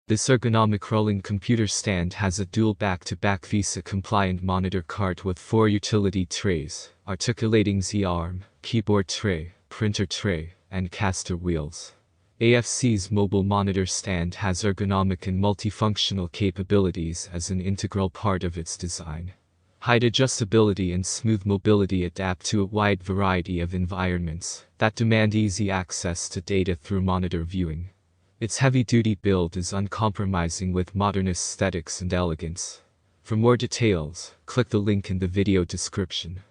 This ergonomic rolling computer stand has a dual back-to-back VESA-compliant monitor cart with 4 utility trays, articulating Z-arm, keyboard tray, printer tray, and caster wheels. AFC's mobile monitor stand has ergonomic and multifunctional capabilities as an integral part of its design. Height adjustability and smooth mobility adapt to a wide variety of environments that demand easy access to data through monitor viewing. Its heavy-duty build is uncompromising with modern aesthetics and elegance. For more details, click the link in the video description.